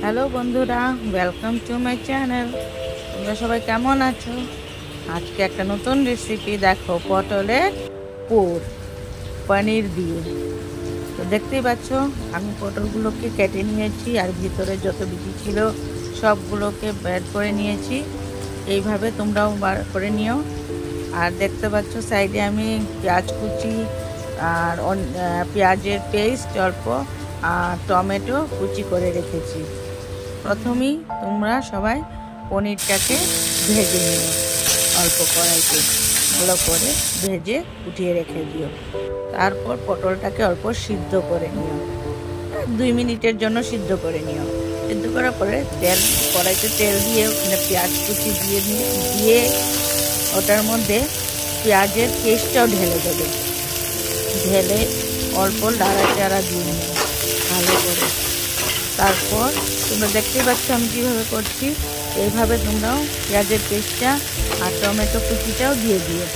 Hello বন্ধুরা, welcome to my channel. তোমরা সবাই কেমন আছো? আজকে একটা নতুন রেসিপি দেখো, পটলের পুর পনির দিয়ে। তো দেখতেই পাচ্ছ আমি পটলগুলোকে কেটে নিয়েছি আর ভিতরে যত বিচি ছিল সবগুলোকে বের করে নিয়েছি। এইভাবে তোমরাও বার করে নিও। আর দেখতে পাচ্ছ সাইডে আমি পেঁয়াজ কুচি আর পেঁয়াজের পেস্ট অল্প আর টমেটো কুচি করে রেখেছি। প্রথমেই তোমরা সবাই পনিরটাকে ভেজে নিও, অল্প কড়াইতে ভালো করে ভেজে উঠিয়ে রেখে দিও। তারপর পটলটাকে অল্প সিদ্ধ করে নিও, 2 মিনিটের জন্য সিদ্ধ করে নিও। সিদ্ধ করার পরে কড়াইতে তেল দিয়ে ওখানে পেঁয়াজ কুচি দিয়ে ওটার মধ্যে পেঁয়াজের পেস্টটাও ঢেলে দেবে। ঢেলে অল্প নাড়াচাড়া দিয়ে নিও ভালো করে। তারপর তোমরা দেখতেই পাচ্ছ আমি কীভাবে করছি, এইভাবে তোমরাও পেঁয়াজের পেস্টটা আর টমেটো কুচিটাও দিয়ে দিও।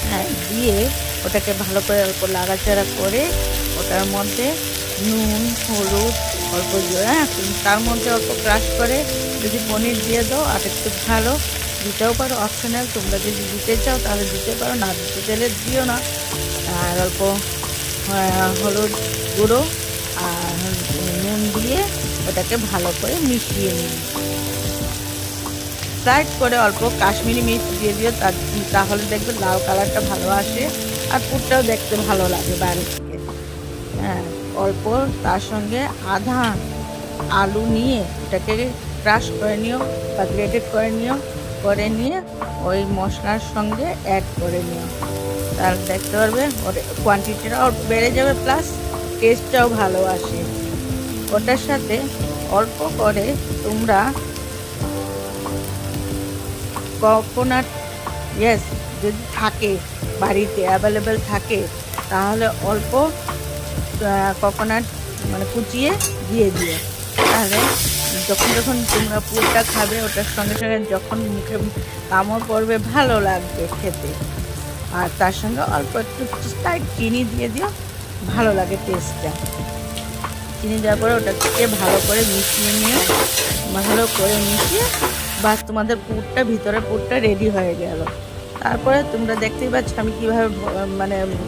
হ্যাঁ, দিয়ে ওটাকে ভালো করে অল্প নাড়াচাড়া করে ওটার মধ্যে নুন হলুদ অল্প তার মধ্যে অল্প ক্রাশ করে যদি পনির দিয়ে দাও আর একটু ভালো, দিতেও পারো, অপশনাল। তোমরা যদি দিতে চাও তাহলে দিতে পারো, না দিতে চাইলে দিও না। আর অল্প হলুদ গুঁড়ো আর নুন দিয়ে ওটাকে ভালো করে মিশিয়ে নিই। ফ্রাইড করে অল্প কাশ্মীরি মির্চ দিয়ে দিও, তাহলে দেখবে লাল কালারটা ভালো আসে আর পুরটাও দেখতে ভালো লাগে বাইরে থেকে। হ্যাঁ, অল্প তার সঙ্গে আধা আলু নিয়ে ওটাকে ক্রাশ করে নিও বা গ্রেটেড করে নিয়ে ওই মশলার সঙ্গে অ্যাড করে নিও। তাহলে দেখতে পারবে ওর কোয়ান্টিটিটাও বেড়ে যাবে, প্লাস টেস্টটাও ভালো আসে। ওটার সাথে অল্প করে তোমরা কোকোনাট যদি থাকে বাড়িতে অ্যাভেলেবেল থাকে তাহলে অল্প কোকোনাট কুচিয়ে দিয়ে দিও। তাহলে যখন তোমরা পুরটা খাবে ওটার সঙ্গে সঙ্গে যখন মুখে কামড় পড়বে ভালো লাগবে খেতে। আর তার সঙ্গে অল্প একটু চিনি দিয়ে দিও, ভালো লাগে টেস্টটা। চিনি দেওয়ার পরে ওটাকে ভালো করে মিশিয়ে নিয়ে ভালো করে মিশিয়ে বাস তোমাদের ভিতরের পুরটা রেডি হয়ে গেল। তারপরে তোমরা দেখতেই পাচ্ছ আমি কীভাবে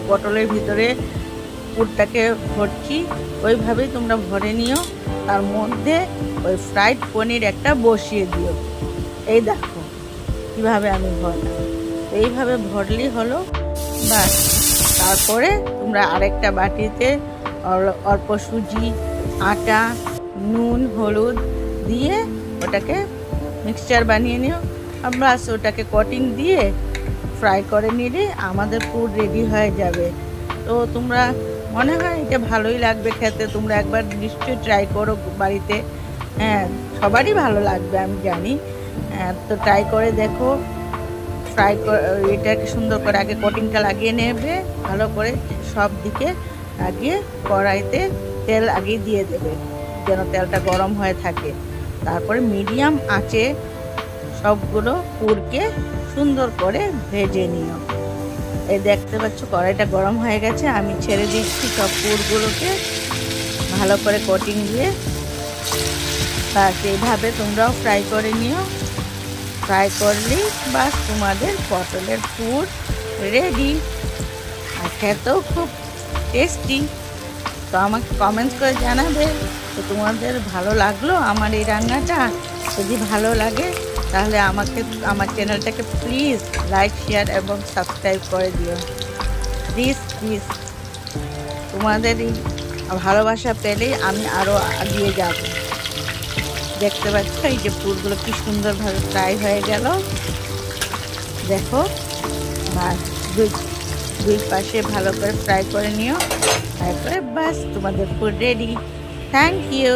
পটলের ভিতরে পুরটাকে ভরছি, ওইভাবেই তোমরা ভরে নিও। তার মধ্যে ওই ফ্রাইড পনির একটা বসিয়ে দিও। এই দেখো কীভাবে আমি ভরলাম, এইভাবে ভরলেই হলো বাস। তারপরে তোমরা আরেকটা বাটিতে অল্প সুজি আটা নুন হলুদ দিয়ে ওটাকে মিক্সচার বানিয়ে নিও। বাস ওটাকে কটিং দিয়ে ফ্রাই করে নিলে আমাদের পুর রেডি হয়ে যাবে। তো তোমরা মনে হয় এটা ভালোই লাগবে খেতে, তোমরা একবার নিশ্চয়ই ট্রাই করো বাড়িতে। হ্যাঁ, সবারই ভালো লাগবে আমি জানি। তো ট্রাই করে দেখো। এটাকে সুন্দর করে আগে কোটিংটা লাগিয়ে নেবে ভালো করে, সব দিকে লাগিয়ে কড়াইতে তেল আগে দিয়ে দেবে যেন তেলটা গরম হয়ে থাকে। তারপরে মিডিয়াম আঁচে সবগুলো পুরকে সুন্দর করে ভেজে নিও। এই দেখতে পাচ্ছ কড়াইটা গরম হয়ে গেছে, আমি ছেড়ে দিচ্ছি সব পুরগুলোকে ভালো করে কোটিং দিয়ে। বাস এইভাবে তোমরাও ফ্রাই করে নিও। ফ্রাই করলেই বাস তোমাদের পটলের পুর রেডি, আর খেতেও খুব টেস্টি। তো আমাকে কমেন্টস করে জানাবে তো তোমাদের ভালো লাগলো আমার এই রান্নাটা। যদি ভালো লাগে তাহলে আমার চ্যানেলটাকে প্লিজ লাইক শেয়ার এবং সাবস্ক্রাইব করে দিও। প্লিজ তোমাদের এই ভালোবাসা পেলেই আমি আরও এগিয়ে যাব। দেখতে পাচ্ছ এই যে পুরগুলো কি সুন্দরভাবে ফ্রাই হয়ে গেল, দেখো। আর দুই পাশে ভালো করে ফ্রাই করে নিও, তারপরে বাস তোমাদের পুর রেডি। Thank you.